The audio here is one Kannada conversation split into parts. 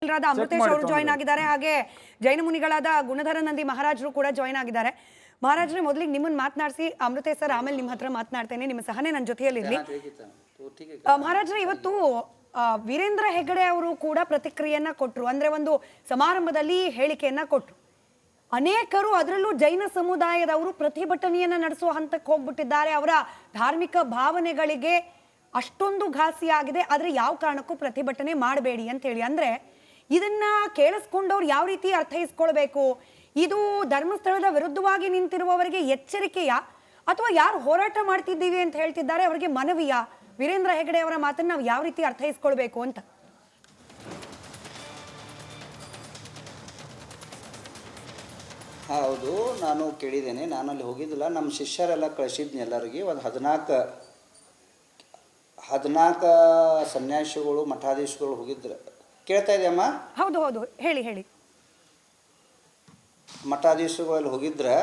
ವಕೀಲರಾದ ಅಮೃತೇಶ್ ಅವರು ಜಾಯಿನ್ ಆಗಿದ್ದಾರೆ. ಹಾಗೆ ಜೈನ ಮುನಿಗಳಾದ ಗುಣಧರ ನಂದಿ ಮಹಾರಾಜರು ಕೂಡ ಜಾಯಿನ್ ಆಗಿದ್ದಾರೆ. ಮಹಾರಾಜ್ರೆ, ಮೊದಲಿಗೆ ನಿಮ್ಮನ್ನ ಮಾತನಾಡಿಸಿ ಅಮೃತೇಶ್ ಸರ್ ಆಮೇಲೆ ನಿಮ್ಮ ಹತ್ರ ಮಾತನಾಡ್ತೇನೆ. ನಿಮ್ಮ ಸಹನೆ ನನ್ನ ಜೊತೆಯಲ್ಲಿರಲಿ. ಮಹಾರಾಜ್ರೆ, ಇವತ್ತು ವೀರೇಂದ್ರ ಹೆಗಡೆ ಅವರು ಕೂಡ ಪ್ರತಿಕ್ರಿಯೆಯನ್ನ ಕೊಟ್ಟರು. ಅಂದ್ರೆ ಒಂದು ಸಮಾರಂಭದಲ್ಲಿ ಹೇಳಿಕೆಯನ್ನ ಕೊಟ್ಟರು. ಅನೇಕರು, ಅದರಲ್ಲೂ ಜೈನ ಸಮುದಾಯದವರು ಪ್ರತಿಭಟನೆಯನ್ನ ನಡೆಸುವ ಹಂತಕ್ಕೆ ಹೋಗ್ಬಿಟ್ಟಿದ್ದಾರೆ. ಅವರ ಧಾರ್ಮಿಕ ಭಾವನೆಗಳಿಗೆ ಅಷ್ಟೊಂದು ಘಾಸಿಯಾಗಿದೆ, ಆದ್ರೆ ಯಾವ ಕಾರಣಕ್ಕೂ ಪ್ರತಿಭಟನೆ ಮಾಡಬೇಡಿ ಅಂತ ಹೇಳಿ. ಅಂದ್ರೆ ಇದನ್ನ ಕೇಳಿಸ್ಕೊಂಡವ್ರು ಯಾವ ರೀತಿ ಅರ್ಥೈಸ್ಕೊಳ್ಬೇಕು? ಇದು ಧರ್ಮಸ್ಥಳದ ವಿರುದ್ಧವಾಗಿ ನಿಂತಿರುವವರಿಗೆ ಎಚ್ಚರಿಕೆಯಾ, ಅಥವಾ ಯಾರು ಹೋರಾಟ ಮಾಡ್ತಿದ್ದೀವಿ ಅಂತ ಹೇಳ್ತಿದ್ದಾರೆ ಅವರಿಗೆ ಮನವಿಯಾ? ವೀರೇಂದ್ರ ಹೆಗಡೆ ಅವರ ಮಾತನ್ನ ನಾವು ಯಾವ ರೀತಿ ಅರ್ಥೈಸ್ಕೊಳ್ಬೇಕು ಅಂತ? ಹೌದು, ನಾನು ಕೇಳಿದ್ದೇನೆ. ನಾನು ಅಲ್ಲಿ ಹೋಗಿದ್ದಿಲ್ಲ, ನಮ್ಮ ಶಿಷ್ಯರೆಲ್ಲ ಕಳಿಸಿದ್ನಿ ಎಲ್ಲರಿಗೆ. ಒಂದು 14 ಸನ್ಯಾಸಿಗಳು ಮಠಾಧೀಶಗಳು ಹೋಗಿದ್ರು. ಕೇಳ್ತಾ ಇದೆಯಮ್ಮ? ಹೌದು ಹೌದು, ಹೇಳಿ ಹೇಳಿ. ಮಠಾಧೀಶಗಳಲ್ಲಿ ಹೋಗಿದ್ರೆ,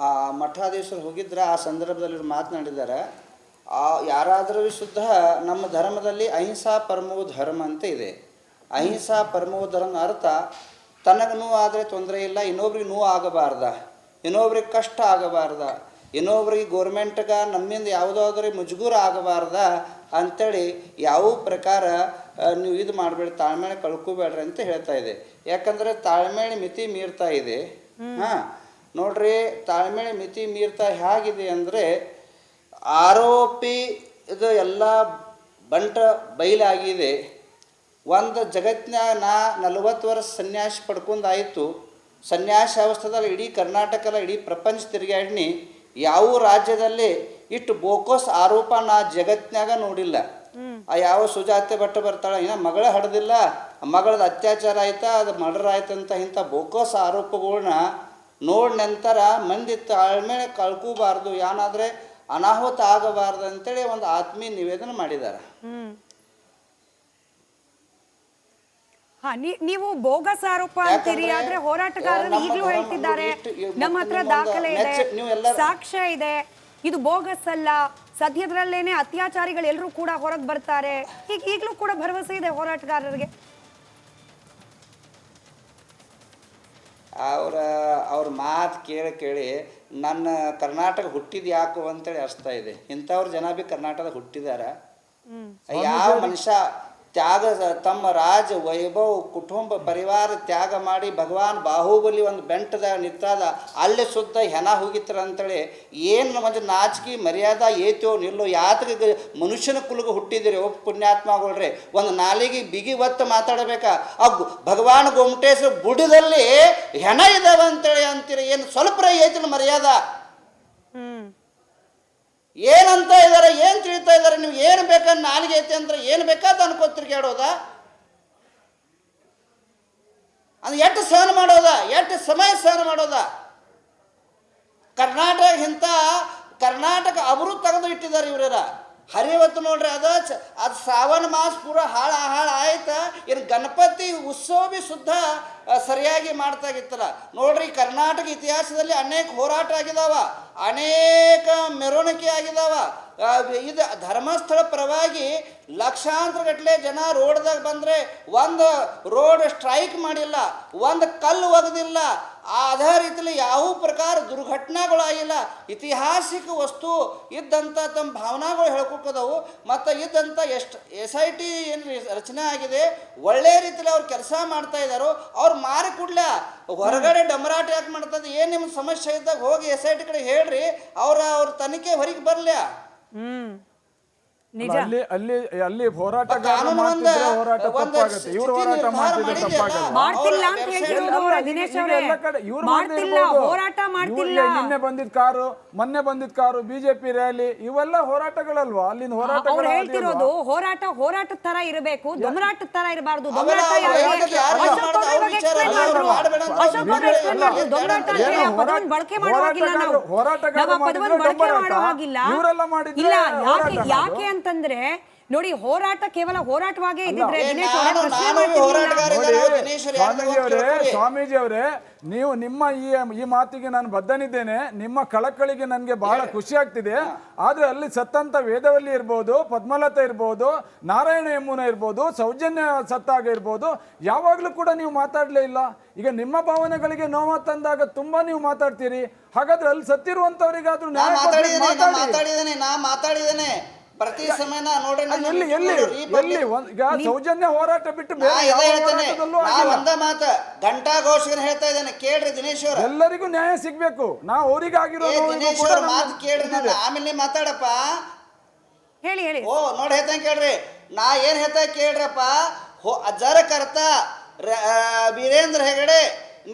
ಆ ಮಠಾಧೀಶರು ಹೋಗಿದ್ರೆ ಆ ಸಂದರ್ಭದಲ್ಲಿ ಮಾತನಾಡಿದ್ದಾರೆ, ಯಾರಾದರೂ ಶುದ್ಧ ನಮ್ಮ ಧರ್ಮದಲ್ಲಿ ಅಹಿಂಸಾ ಪರಮೋ ಧರ್ಮ ಅಂತ ಇದೆ. ಅಹಿಂಸಾ ಪರಮೋ ಧರ್ಮ ಅರ್ಥ ತನಗೆ ನೋವು ಆದರೆ ತೊಂದರೆ ಇಲ್ಲ, ಇನ್ನೊಬ್ರಿಗೆ ನೋವು ಆಗಬಾರ್ದ, ಇನ್ನೊಬ್ರಿಗೆ ಕಷ್ಟ ಆಗಬಾರ್ದ, ಇನ್ನೊಬ್ರಿಗೆ ಗೋರ್ಮೆಂಟ್ಗೆ ನಮ್ಮಿಂದ ಯಾವುದಾದ್ರೂ ಮುಜುಗೂರ ಆಗಬಾರ್ದ ಅಂಥೇಳಿ ಯಾವ ಪ್ರಕಾರ ನೀವು ಇದು ಮಾಡಬೇಡಿ, ತಾಳ್ಮೆಳೆ ಕಳ್ಕೋಬೇಡ್ರಿ ಅಂತ ಹೇಳ್ತಾ ಇದೆ. ಯಾಕಂದರೆ ತಾಳ್ಮೆಳೆ ಮಿತಿ ಮೀರ್ತಾ ಇದೆ. ಹಾಂ ನೋಡ್ರಿ, ತಾಳ್ಮೆಳೆ ಮಿತಿ ಮೀರ್ತಾ ಹೇಗಿದೆ ಅಂದರೆ, ಆರೋಪಿ ಇದು ಎಲ್ಲ ಬಂಟ ಬಯಲಾಗಿದೆ. ಒಂದು ಜಗತ್ತಿನಾಗ 40 ವರ್ಷ ಸನ್ಯಾಸಿ ಪಡ್ಕೊಂಡಾಯಿತು. ಸನ್ಯಾಸಿ ಅವಸ್ಥೆದಲ್ಲಿ ಇಡೀ ಕರ್ನಾಟಕದ ಇಡೀ ಪ್ರಪಂಚ ತಿರುಗಾಡಿನಿ. ಯಾವ ರಾಜ್ಯದಲ್ಲಿ ಇಷ್ಟು ಬೋಕೋಸ್ ಆರೋಪ ನಾ ಜಗತ್ತಿನಾಗ ನೋಡಿಲ್ಲ. ಯಾವ ಸುಜಾತೆ ಭಟ್ ಬರ್ತಾಳೆ, ಇನ್ನು ಮಗಳ ಹಡ್ದಿಲ್ಲ, ಮಗಳದ ಅತ್ಯಾಚಾರ ಆಯ್ತಾ, ಅದು ಮರ್ಡರ್ ಆಯ್ತಂತ ಇಂಥ ಬೋಕೋಸ್ ಆರೋಪಗಳನ್ನ ನೋಡಿ ನಂತರ ಮಂದಿ ತಾಳ್ಮೆಳೆ ಕಳ್ಕೋಬಾರ್ದು, ಏನಾದರೆ ಅನಾಹುತ ಆಗಬಾರ್ದು ಅಂತೇಳಿ ಒಂದು ಆತ್ಮೀಯ ನಿವೇದನೆ ಮಾಡಿದ್ದಾರೆ. ನೀವು ಬೋಗಸ್ ಆರೋಪ ಅಂತೀರಿ, ಆದ್ರೆ ಹೋರಾಟಗಾರರು ಈಗಲೂ ಹೇಳ್ತಿದ್ದಾರೆ ನಮ್ಮ ಹತ್ರ ದಾಖಲೆ ಇದೆ, ಸಾಕ್ಷ್ಯ ಇದೆ, ಇದು ಬೋಗಸ್ ಅಲ್ಲ, ಸದ್ಯದಲ್ಲೇನೆ ಅತ್ಯಾಚಾರಿಗಳು ಎಲ್ಲರೂ ಕೂಡ ಹೊರಗೆ ಬರ್ತಾರೆ. ಈಗಲೂ ಕೂಡ ಭರವಸೆ ಇದೆ ಹೋರಾಟಗಾರರಿಗೆ. ಅವ್ರ ಮಾತು ಕೇಳಿ ನನ್ನ ಕರ್ನಾಟಕ ಹುಟ್ಟಿದ ಯಾಕು ಅಂತೇಳಿ ಅನಿಸ್ತಾ ಇದೆ. ಇಂಥವ್ರು ಜನ ಬಿ ಕರ್ನಾಟಕದಾಗ ಹುಟ್ಟಿದಾರ. ಯಾವ ಮನುಷ್ಯ ತ್ಯಾಗ ತಮ್ಮ ರಾಜ ವೈಭವ ಕುಟುಂಬ ಪರಿವಾರ ತ್ಯಾಗ ಮಾಡಿ ಭಗವಾನ್ ಬಾಹುಬಲಿ ಒಂದು ಬೆಂಟದಾಗ ನಿಂತಾದ, ಅಲ್ಲೇ ಶುದ್ಧ ಹೆಣ ಹೋಗಿತ್ತಾರ ಅಂತೇಳಿ ಏನು ಒಂದು ನಾಚಿಕೆ ಮರ್ಯಾದ ಏತೋ ನಿಲ್ಲೋ, ಯಾತಕ್ಕೆ ಮನುಷ್ಯನ ಕುಲಗ ಹುಟ್ಟಿದಿರಿ ಒಬ್ಬ ಪುಣ್ಯಾತ್ಮಗಳ್ರಿ. ಒಂದು ನಾಲಿಗೆ ಬಿಗಿ ಒತ್ತು ಮಾತಾಡಬೇಕಾ? ಆ ಭಗವಾನ್ ಗೊಮಟೇಶ್ವರ ಬುಡದಲ್ಲಿ ಹೆಣ ಇದಾವ ಅಂತೇಳಿ ಅಂತೀರಿ, ಏನು ಸ್ವಲ್ಪ ಐತಿನ ಮರ್ಯಾದ? ಏನಂತ ಇದ್ದಾರೆ, ಏನು ತಿಳಿತಾ ಇದ್ದಾರೆ? ನೀವು ಏನು ಬೇಕಾದ ನಾಲಿಗೆ ಐತೆ ಅಂದ್ರೆ ಏನು ಬೇಕಾದ ಅನ್ಕೋತಿರ್ಕೆ ಆಡೋದ? ಅದು ಎಷ್ಟು ಸಹನ ಮಾಡೋದ, ಎಷ್ಟು ಸಮಯ ಸಹನ ಮಾಡೋದ? ಕರ್ನಾಟಕ ಅವರು ತೆಗೆದು ಇಟ್ಟಿದ್ದಾರೆ ಇವರ. ಹರಿವತ್ತು ನೋಡ್ರಿ, ಅದು ಶ್ರಾವಣ ಮಾಸ ಪೂರ ಹಾಳು ಆಯ್ತಾ, ಇನ್ನು ಗಣಪತಿ ಉತ್ಸವ ಬಿ ಶುದ್ಧ ಸರಿಯಾಗಿ ಮಾಡ್ತಾಗಿತ್ತಲ್ಲ. ನೋಡ್ರಿ, ಕರ್ನಾಟಕ ಇತಿಹಾಸದಲ್ಲಿ ಅನೇಕ ಹೋರಾಟ ಆಗಿದಾವ, ಅನೇಕ ಮೆರವಣಿಗೆ ಆಗಿದಾವ. ಇದು ಧರ್ಮಸ್ಥಳ ಪರವಾಗಿ ಲಕ್ಷಾಂತರ ಗಟ್ಟಲೆ ಜನ ರೋಡ್ದಾಗ ಬಂದರೆ ಒಂದು ರೋಡ್ ಸ್ಟ್ರೈಕ್ ಮಾಡಿಲ್ಲ, ಒಂದು ಕಲ್ಲು ಒಗೆದಿಲ್ಲ. ಅದೇ ರೀತಿಯಲ್ಲಿ ಯಾವ ಪ್ರಕಾರ ದುರ್ಘಟನೆಗಳಾಗಿಲ್ಲ. ಐತಿಹಾಸಿಕ ವಸ್ತು ಇದ್ದಂಥ ತಮ್ಮ ಭಾವನೆಗಳು ಹೇಳ್ಕೊಕ್ಕದವು. ಮತ್ತು ಇದ್ದಂಥ ಎಷ್ಟು SIT ಏನು ರಚನೆ ಆಗಿದೆ, ಒಳ್ಳೆ ರೀತಿಯಲ್ಲಿ ಅವ್ರು ಕೆಲಸ ಮಾಡ್ತಾ ಇದ್ದಾರೋ, ಅವ್ರು ಮಾರಿ ಕೊಡ್ಲ. ಹೊರಗಡೆ ಡಮರಾಟ ಯಾಕೆ ಮಾಡ್ತದೆ? ಏನು ನಿಮ್ಮ ಸಮಸ್ಯೆ ಇದ್ದಾಗ ಹೋಗಿ SIT ಕಡೆ ಹೇಳ್ರಿ, ಅವ್ರ ತನಿಖೆ ಹೊರಗೆ ಬರಲ. ಅಲ್ಲಿ ಹೋರಾಟಗಾರರು ಮಾಡ್ತಿದ್ರೆ ಹೋರಾಟ ತಪ್ಪಾಗುತ್ತೆ, ಇವರು ಹೋರಾಟ ಮಾಡ್ತಿದ್ರೆ ತಪ್ಪಾಗಲ್ಲ. ನಿನ್ನೆ ಬಂದಿದ್ದ ಕಾರು, ಮೊನ್ನೆ ಬಂದಿದ್ದ ಕಾರು, ಬಿಜೆಪಿ ರ್ಯಾಲಿ, ಇವೆಲ್ಲ ಹೋರಾಟಗಳಲ್ವಾ? ಅಲ್ಲಿನ ಹೋರಾಟಗಳು ಹೇಳ್ತಿರೋದು ಹೋರಾಟದ ತರ ಇರಬೇಕು, ದೊಮರಾಟದ ತರ ಇರಬಾರ್ದು. ಬಳಕೆ ಮಾಡುವಾಗಿಲ್ಲ, ಹೋರಾಟಗಾರರು ಯಾಕೆ ಅಂತಂದ್ರೆ ನೋಡಿ, ಹೋರಾಟ ಕೇವಲ ಹೋರಾಟವಾಗೇ ಇದ್ದಿದ್ರೆ ದಿನೇಶ್ ಅವರೇ ನಾನು ಪ್ರಶ್ನೆ ನಾನು ಮಾಡ್ತಿರ್ಲಿಲ್ಲ. ಹೋರಾಟಗಾರ ನೋಡಿ ಇದ್ದಾರೆ, ದಿನೇಶ್ ಅವ್ರು ಯಾರ್ದು ಕೇಳ್ಕೊಳ್ಳಿ. ಸ್ವಾಮೀಜಿ ಅವರೇ, ನೀವು ನಿಮ್ಮ ಈ ಮಾತಿಗೆ ನಾನು ಬದ್ಧನಿದ್ದೇನೆ. ನಿಮ್ಮ ಕಳಕಳಿಗೆ ನನಗೆ ಬಹಳ ಖುಷಿ ಆಗ್ತಿದೆ. ಆದ್ರೆ ಅಲ್ಲಿ ಸತ್ತಂತ ವೇದವಲ್ಲಿ ಇರ್ಬೋದು, ಪದ್ಮಲತಾ ಇರ್ಬೋದು, ನಾರಾಯಣ ಯಮುನ ಇರ್ಬೋದು, ಸೌಜನ್ಯ ಸತ್ತಾಗ ಇರ್ಬೋದು, ಯಾವಾಗ್ಲೂ ಕೂಡ ನೀವು ಮಾತಾಡ್ಲೇ ಇಲ್ಲ. ಈಗ ನಿಮ್ಮ ಭಾವನೆಗಳಿಗೆ ನೋವು ತಂದಾಗ ತುಂಬಾ ನೀವು ಮಾತಾಡ್ತೀರಿ. ಹಾಗಾದ್ರೆ ಅಲ್ಲಿ ಸತ್ತಿರುವಂತವರಿಗಾದ್ರೂ ನಾ ನ್ಯಾಯ ಕೊಡ್ಲಿಕ್ಕೆ ಮಾತಾಡಿದ್ದೇನೆ ಪ್ರತಿ ಸಮಯ ನೋಡ್ರಿ ನನ್ನ ಎಲ್ಲಿ ಎಲ್ಲಿ ಎಲ್ಲಿ ಈಗ ಸೌಜನ್ಯ ಹೋರಾಟ ಬಿಟ್ಟು ಬೇರೆ ಯಾವ ಹೋರಾಟದಲ್ಲೂ ಆಗಿಲ್ಲ. ಒಂದ ಮಾತ ಗಂಟಾ ಘೋಷಣೆ ಹೇಳ್ತಾ ಇದ್ದೇನೆ, ಕೇಳ್ರಿ ದಿನೇಶ್ ಅವ್ರ. ಎಲ್ಲರಿಗೂ ನ್ಯಾಯ ಸಿಗ್ಬೇಕು. ನಾವು ಅವರಿಗಾಗಿರೋ ದಿನೇಶ್ ಅವ್ರ ಮಾತು ಕೇಳ್ರಿ, ನನ್ನ ಆಮೇಲೆ ನೀವ್ ಮಾತಾಡಪ್ಪ. ಹೇಳಿ ಹೇಳಿ. ಓ ನೋಡಿ ಹೇಳ್ತಾ ಕೇಳ್ರಿ, ನಾ ಏನ್ ಹೇಳ್ತಾ ಕೇಳ್ರಪ್ಪ. ಅಜ್ಜರ ಕರ್ತ ವೀರೇಂದ್ರ ಹೆಗಡೆ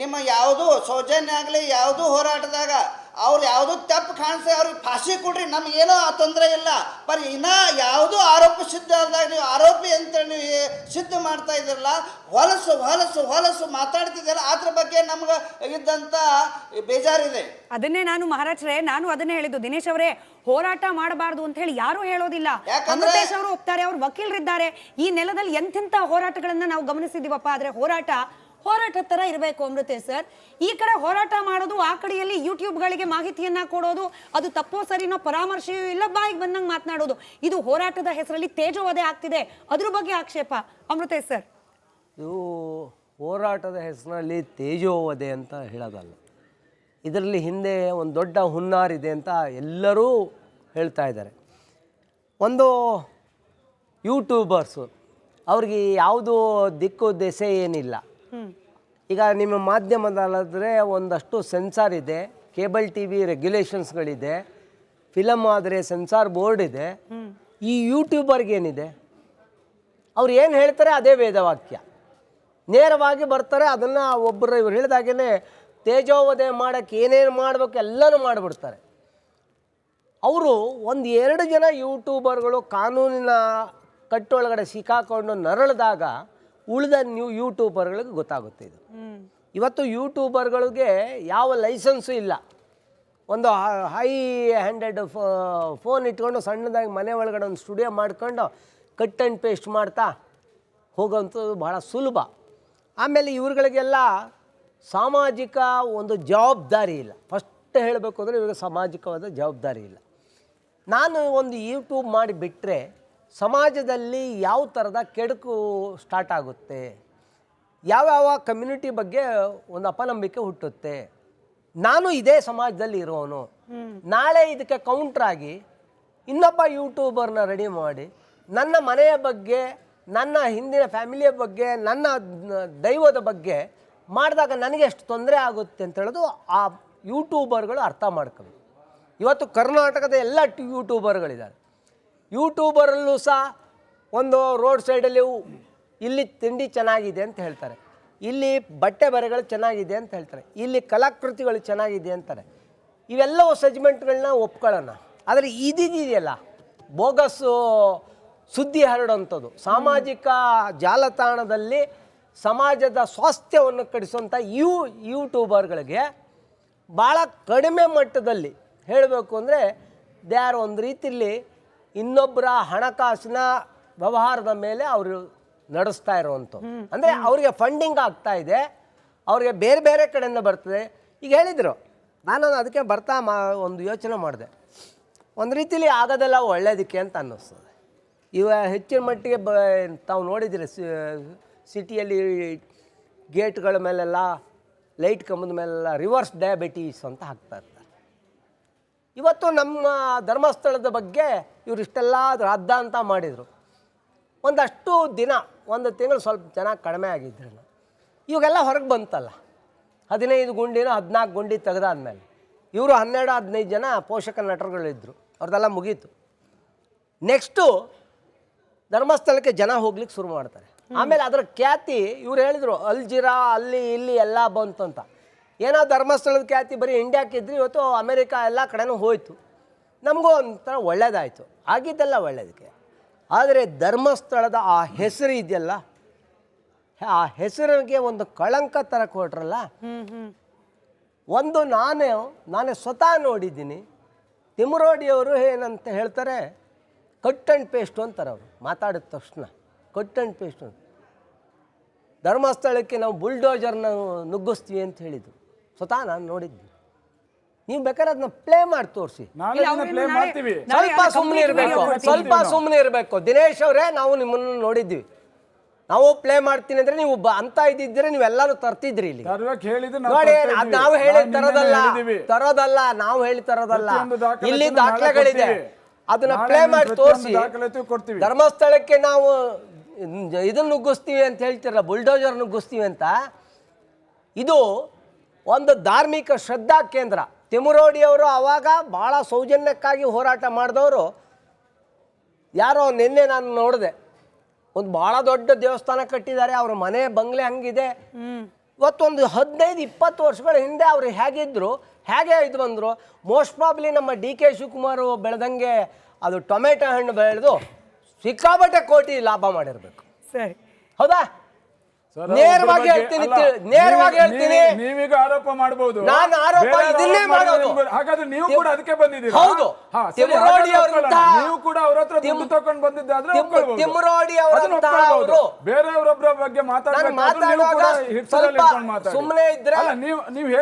ನಿಮ್ಮ ಯಾವುದು ಸೌಜನ್ಯ ಆಗಲಿ ಯಾವುದು ಹೋರಾಟದಾಗ ಅವ್ರು ಯಾವುದು ತಪ್ಪು ಕಾಣಿಸ್ತಾ ಅವ್ರಿಗೆ ಫಾಶಿ ಕೊಡ್ರಿ, ನಮಗೇನೋ ತೊಂದರೆ ಇಲ್ಲ. ಬರೀ ಇನ್ನ ಯಾವುದು ಆರೋಪ ಸಿದ್ಧ ಆದಾಗ ನೀವು ಆರೋಪಿ ಅಂತ ನೀವು ಸಿದ್ಧ ಮಾಡ್ತಾ ಇದ್ದೀರಲ್ಲ, ಹೊಲಸು ಹೊಲಸು ಹೊಲಸು ಮಾತಾಡ್ತಿದ್ದೀರಲ್ಲ, ಅದ್ರ ಬಗ್ಗೆ ನಮ್ಗೆ ಇದ್ದಂಥ ಬೇಜಾರಿದೆ. ಅದನ್ನೇ ನಾನು ಮಹಾರಾಜ್ರೆ, ನಾನು ಅದನ್ನೇ ಹೇಳಿದ್ದು. ದಿನೇಶ್ ಅವರೇ, ಹೋರಾಟ ಮಾಡಬಾರ್ದು ಅಂತ ಹೇಳಿ ಯಾರು ಹೇಳೋದಿಲ್ಲ. ಅಮೃತೇಶ್ ಅವರು ಒಪ್ತಾರೆ, ಅವ್ರು ವಕೀಲರಿದ್ದಾರೆ. ಈ ನೆಲದಲ್ಲಿ ಎಂತೆಂಥ ಹೋರಾಟಗಳನ್ನ ನಾವು ಗಮನಿಸಿದೀವಪ್ಪ. ಆದ್ರೆ ಹೋರಾಟ ತರ ಇರಬೇಕು ಅಮೃತೇಶ್ ಸರ್. ಈ ಕಡೆ ಹೋರಾಟ ಮಾಡೋದು, ಆ ಕಡೆಯಲ್ಲಿ ಯೂಟ್ಯೂಬ್ಗಳಿಗೆ ಮಾಹಿತಿಯನ್ನ ಕೊಡೋದು, ಅದು ತಪ್ಪೋ ಸರಿನೋ ಪರಾಮರ್ಶೆಯೂ ಇಲ್ಲ, ಬಾಯಿಗೆ ಬಂದಂಗೆ ಮಾತನಾಡೋದು, ಇದು ಹೋರಾಟದ ಹೆಸರಲ್ಲಿ ತೇಜೋವಧೆ ಆಗ್ತಿದೆ. ಅದ್ರ ಬಗ್ಗೆ ಆಕ್ಷೇಪ ಅಮೃತೇಶ್ ಸರ್. ಇದು ಹೋರಾಟದ ಹೆಸರಿನಲ್ಲಿ ತೇಜೋವಧೆ ಅಂತ ಹೇಳೋದಲ್ಲ. ಇದರಲ್ಲಿ ಹಿಂದೆ ಒಂದು ದೊಡ್ಡ ಹುನ್ನಾರಿದೆ ಅಂತ ಎಲ್ಲರೂ ಹೇಳ್ತಾ ಇದ್ದಾರೆ. ಒಂದು ಯೂಟ್ಯೂಬರ್ಸು ಅವ್ರಿಗೆ ಯಾವುದೂ ದಿಕ್ಕು ದೆಸೆ ಏನಿಲ್ಲ. ಈಗ ನಿಮ್ಮ ಮಾಧ್ಯಮದಲ್ಲಾದರೆ ಒಂದಷ್ಟು ಸೆನ್ಸಾರ್ ಇದೆ, ಕೇಬಲ್ ಟಿ ವಿ ರೆಗ್ಯುಲೇಷನ್ಸ್ಗಳಿದೆ, ಫಿಲಮ್ ಆದರೆ ಸೆನ್ಸಾರ್ ಬೋರ್ಡ್ ಇದೆ. ಈ ಯೂಟ್ಯೂಬರ್ಗೇನಿದೆ? ಅವ್ರು ಏನು ಹೇಳ್ತಾರೆ ಅದೇ ವೇದವಾಕ್ಯ, ನೇರವಾಗಿ ಬರ್ತಾರೆ. ಅದನ್ನು ಇವ್ರು ಹೇಳಿದಾಗೇ ತೇಜೋವಧೆ ಮಾಡೋಕ್ಕೆ ಏನೇನು ಮಾಡಬೇಕು ಎಲ್ಲನೂ ಮಾಡಿಬಿಡ್ತಾರೆ. ಅವರು 1-2 ಜನ ಯೂಟ್ಯೂಬರ್ಗಳು ಕಾನೂನಿನ ಕಟ್ಟೊಳಗಡೆ ಸಿಕ್ಕಾಕೊಂಡು ನರಳಿದಾಗ ಉಳಿದ ಯೂಟ್ಯೂಬರ್ಗಳಿಗೆ ಗೊತ್ತಾಗುತ್ತೆ. ಇದು ಇವತ್ತು ಯೂಟ್ಯೂಬರ್ಗಳಿಗೆ ಯಾವ ಲೈಸೆನ್ಸು ಇಲ್ಲ. ಒಂದು ಹೈ ಹ್ಯಾಂಡೆಡ್ ಫೋನ್ ಇಟ್ಕೊಂಡು ಸಣ್ಣದಾಗಿ ಮನೆ ಒಳಗಡೆ ಒಂದು ಸ್ಟುಡಿಯೋ ಮಾಡ್ಕೊಂಡು ಕಟ್ ಆ್ಯಂಡ್ ಪೇಸ್ಟ್ ಮಾಡ್ತಾ ಹೋಗೋವಂಥದ್ದು ಬಹಳ ಸುಲಭ. ಆಮೇಲೆ ಇವ್ರುಗಳಿಗೆಲ್ಲ ಸಾಮಾಜಿಕ ಒಂದು ಜವಾಬ್ದಾರಿ ಇಲ್ಲ. ಫಸ್ಟ್ ಹೇಳಬೇಕು ಅಂದರೆ ಇವಾಗ ಸಾಮಾಜಿಕವಾದ ಜವಾಬ್ದಾರಿ ಇಲ್ಲ. ನಾನು ಒಂದು ಯೂಟ್ಯೂಬ್ ಮಾಡಿ ಬಿಟ್ಟರೆ ಸಮಾಜದಲ್ಲಿ ಯಾವ ಥರದ ಕೆಡುಕು ಸ್ಟಾರ್ಟ್ ಆಗುತ್ತೆ, ಯಾವ್ಯಾವ ಕಮ್ಯುನಿಟಿ ಬಗ್ಗೆ ಒಂದು ಅಪನಂಬಿಕೆ ಹುಟ್ಟುತ್ತೆ. ನಾನು ಇದೇ ಸಮಾಜದಲ್ಲಿ ಇರೋನು, ನಾಳೆ ಇದಕ್ಕೆ ಕೌಂಟ್ರಾಗಿ ಇನ್ನೊಬ್ಬ ಯೂಟ್ಯೂಬರ್ನ ರೆಡಿ ಮಾಡಿ ನನ್ನ ಮನೆಯ ಬಗ್ಗೆ, ನನ್ನ ಹಿಂದಿನ ಫ್ಯಾಮಿಲಿಯ ಬಗ್ಗೆ, ನನ್ನ ದೈವದ ಬಗ್ಗೆ ಮಾಡಿದಾಗ ನನಗೆ ಎಷ್ಟು ತೊಂದರೆ ಆಗುತ್ತೆ ಅಂತ ಹೇಳೋದು ಆ ಯೂಟ್ಯೂಬರ್ಗಳು ಅರ್ಥ ಮಾಡ್ಕೋಬೇಕು. ಇವತ್ತು ಕರ್ನಾಟಕದ ಎಲ್ಲ ಯೂಟ್ಯೂಬರ್ಗಳಿದ್ದಾರೆ. ಯೂಟ್ಯೂಬರಲ್ಲೂ ಸಹ ಒಂದು ರೋಡ್ ಸೈಡಲ್ಲಿ ಇಲ್ಲಿ ತಿಂಡಿ ಚೆನ್ನಾಗಿದೆ ಅಂತ ಹೇಳ್ತಾರೆ, ಇಲ್ಲಿ ಬಟ್ಟೆ ಬರೆಗಳು ಚೆನ್ನಾಗಿದೆ ಅಂತ ಹೇಳ್ತಾರೆ, ಇಲ್ಲಿ ಕಲಾಕೃತಿಗಳು ಚೆನ್ನಾಗಿದೆ ಅಂತಾರೆ. ಇವೆಲ್ಲವೂ ಸಜ್ಮೆಂಟ್ಗಳನ್ನ ಒಪ್ಕೊಳ್ಳೋಣ. ಆದರೆ ಇದೆಯಲ್ಲ ಬೋಗಸ್ಸು ಸುದ್ದಿ ಹರಡುವಂಥದ್ದು, ಸಾಮಾಜಿಕ ಜಾಲತಾಣದಲ್ಲಿ ಸಮಾಜದ ಸ್ವಾಸ್ಥ್ಯವನ್ನು ಕಡಿಸುವಂಥ ಯೂಟ್ಯೂಬರ್ಗಳಿಗೆ ಭಾಳ ಕಡಿಮೆ ಮಟ್ಟದಲ್ಲಿ ಹೇಳಬೇಕು ಅಂದರೆ ದೇ ಆರ್ ಒಂದು ರೀತಿಯಲ್ಲಿ ಇನ್ನೊಬ್ಬರ ಹಣಕಾಸಿನ ವ್ಯವಹಾರದ ಮೇಲೆ ಅವರು ನಡೆಸ್ತಾ ಇರುವಂಥದ್ದು. ಅಂದರೆ ಅವರಿಗೆ ಫಂಡಿಂಗ್ ಆಗ್ತಾ ಇದೆ, ಅವ್ರಿಗೆ ಬೇರೆ ಬೇರೆ ಕಡೆಯಿಂದ ಬರ್ತದೆ. ಈಗ ಹೇಳಿದರು, ನಾನು ಅದಕ್ಕೆ ಒಂದು ಯೋಚನೆ ಮಾಡಿದೆ, ಒಂದು ರೀತಿಯಲ್ಲಿ ಆಗೋದೆಲ್ಲ ಒಳ್ಳೆಯದಕ್ಕೆ ಅಂತ ಅನ್ನಿಸ್ತದೆ. ಹೆಚ್ಚಿನ ಮಟ್ಟಿಗೆ ತಾವು ನೋಡಿದ್ದೀರಿ ಸಿಟಿಯಲ್ಲಿ ಗೇಟ್ಗಳ ಮೇಲೆಲ್ಲ ಲೈಟ್ ಕಂಬದ ಮೇಲೆಲ್ಲ ರಿವರ್ಸ್ ಡಯಾಬಿಟೀಸ್ ಅಂತ ಹಾಕ್ತಾ ಇರ್ತಾರೆ. ಇವತ್ತು ನಮ್ಮ ಧರ್ಮಸ್ಥಳದ ಬಗ್ಗೆ ಇವರು ಇಷ್ಟೆಲ್ಲ ರಾದ್ದ ಅಂತ ಮಾಡಿದರು. ಒಂದಷ್ಟು ದಿನ, ಒಂದು ತಿಂಗಳು ಸ್ವಲ್ಪ ಚೆನ್ನಾಗಿ ಕಡಿಮೆ ಆಗಿದ್ರು. ಇವಾಗೆಲ್ಲ ಹೊರಗೆ ಬಂತಲ್ಲ, 15 ಗುಂಡಿನ 14 ಗುಂಡಿ ತೆಗೆದಾದ್ಮೇಲೆ ಇವರು 12-15 ಜನ ಪೋಷಕ ನಟರುಗಳಿದ್ದರು, ಅವ್ರದ್ದೆಲ್ಲ ಮುಗೀತು. ನೆಕ್ಸ್ಟು ಧರ್ಮಸ್ಥಳಕ್ಕೆ ಜನ ಹೋಗ್ಲಿಕ್ಕೆ ಶುರು ಮಾಡ್ತಾರೆ. ಆಮೇಲೆ ಅದರ ಖ್ಯಾತಿ ಇವ್ರು ಹೇಳಿದರು ಅಲ್ಜಿರಾ ಅಲ್ಲಿ ಇಲ್ಲಿ ಎಲ್ಲ ಬಂತು ಅಂತ. ಏನೋ ಧರ್ಮಸ್ಥಳದ ಖ್ಯಾತಿ ಬರೀ ಇಂಡಿಯಾಕ್ಕಿದ್ರಿ, ಇವತ್ತು ಅಮೇರಿಕಾ ಎಲ್ಲ ಕಡೆನೂ ಹೋಯಿತು. ನಮಗೂ ಒಂಥರ ಒಳ್ಳೇದಾಯಿತು, ಆಗಿದ್ದೆಲ್ಲ ಒಳ್ಳೇದಕ್ಕೆ. ಆದರೆ ಧರ್ಮಸ್ಥಳದ ಆ ಹೆಸರು ಇದೆಯಲ್ಲ, ಆ ಹೆಸರಿಗೆ ಒಂದು ಕಳಂಕ ತರಕ್ಕೆ ಹೊರಟ್ರಲ್ಲ. ಒಂದು ನಾನೇ ಸ್ವತಃ ನೋಡಿದ್ದೀನಿ. ತಿಮ್ಮರೋಡಿಯವರು ಏನಂತ ಹೇಳ್ತಾರೆ, ಕಟ್ ಆ್ಯಂಡ್ ಪೇಸ್ಟು ಅಂತಾರೆ ಅವರು ಮಾತಾಡಿದ ತಕ್ಷಣ ಕಟ್ ಆ್ಯಂಡ್ ಪೇಸ್ಟ್ ಅಂತ. ಧರ್ಮಸ್ಥಳಕ್ಕೆ ನಾವು ಬುಲ್ಡೋಜರ್ನ ನುಗ್ಗಿಸ್ತೀವಿ ಅಂತ ಹೇಳಿದ್ದು ಸ್ವತಃ ನಾನು ನೋಡಿದ್ದೆ. ನೀವು ಬೇಕಾದ್ರೆ ಅದನ್ನ ಪ್ಲೇ ಮಾಡಿ ತೋರಿಸಿ. ಪ್ಲೇ ಮಾಡ್ತೀವಿ. ಸ್ವಲ್ಪ ಸುಮ್ಮನೆ ಇರಬೇಕು, ಸ್ವಲ್ಪ ಸುಮ್ಮನೆ ಇರಬೇಕು. ದಿನೇಶ್ ಅವರೇ, ನಾವು ನಿಮ್ಮನ್ನು ನೋಡಿದ್ವಿ. ನಾವು ಪ್ಲೇ ಮಾಡ್ತೀನಿ ಅಂದ್ರೆ ನೀವು ಅಂತ ಇದ್ದಿದ್ರೆ ನೀವೆಲ್ಲಾರು ತರ್ತಿದ್ರಿ ಇಲ್ಲಿ. ನೋಡಿ, ನಾವು ಹೇಳಿ ತರೋದಲ್ಲ, ನಾವು ಹೇಳಿ ತರೋದಲ್ಲ. ಇಲ್ಲಿ ದಾಖಲೆಗಳಿದೆ, ಅದನ್ನ ಪ್ಲೇ ಮಾಡಿ ತೋರಿಸಿ. ಧರ್ಮಸ್ಥಳಕ್ಕೆ ನಾವು ಇದನ್ನ ನುಗ್ಗಿಸ್ತೀವಿ ಅಂತ ಹೇಳ್ತಿರಲ್ಲ, ಬುಲ್ಡೋಜರ್ ನುಗ್ಗಿಸ್ತೀವಿ ಅಂತ. ಇದು ಒಂದು ಧಾರ್ಮಿಕ ಶ್ರದ್ಧಾ ಕೇಂದ್ರ. ತಿಮ್ಮರೋಡಿಯವರು ಆವಾಗ ಭಾಳ ಸೌಜನ್ಯಕ್ಕಾಗಿ ಹೋರಾಟ ಮಾಡಿದವರು. ಯಾರೋ ನಿನ್ನೆ ನಾನು ನೋಡಿದೆ, ಒಂದು ಭಾಳ ದೊಡ್ಡ ದೇವಸ್ಥಾನ ಕಟ್ಟಿದ್ದಾರೆ, ಅವ್ರ ಮನೆ ಬಂಗ್ಲೆ ಹಂಗಿದೆ. ಇವತ್ತೊಂದು 15-20 ವರ್ಷಗಳ ಹಿಂದೆ ಅವರು ಹೇಗಿದ್ರು, ಹೇಗೆ ಇದು ಬಂದರು. ಮೋಸ್ಟ್ ಪ್ರಾಬ್ಲಿ ನಮ್ಮ DK ಶಿವಕುಮಾರ್ ಬೆಳೆದಂಗೆ ಅದು ಟೊಮೆಟೊ ಹಣ್ಣು ಬೆಳೆದು ಸಿಕ್ಕಾಪಟ್ಟೆ ಕೋಟಿ ಲಾಭ ಮಾಡಿರ್ಬೇಕು. ಸರಿ, ಹೌದಾ? ನೇರವಾಗಿ ಹೇಳ್ತೀನಿ, ನೇರವಾಗಿ ಹೇಳ್ತೀನಿ. ನೀವೀಗ ಆರೋಪ ಮಾಡಬಹುದು, ನಾನು ಆರೋಪ ಇದನ್ನೇ ಮಾಡೋದು. ಹಾಗಾದ್ರೆ ನೀವು ಕೂಡ ಅದಕ್ಕೆ ಬಂದಿದ್ದೀರಾ? ಹೌದು. ತಿಮ್ಮರೋಡಿ ನೀವು ಕೂಡ ಅವ್ರ ಹತ್ರ ದುಡ್ಡು ತಗೊಂಡು ಬಂದಿದ್ದಾದ್ರೆ ತಿಮ್ಮರೋಡಿ ಅವರು ಬೇರೆಯವರೊಬ್ಬರ ಬಗ್ಗೆ ಮಾತಾಡುವಾಗ ಸುಮ್ಮನೆ ಇದ್ರೆ ನೀವು ಹೇಳಿ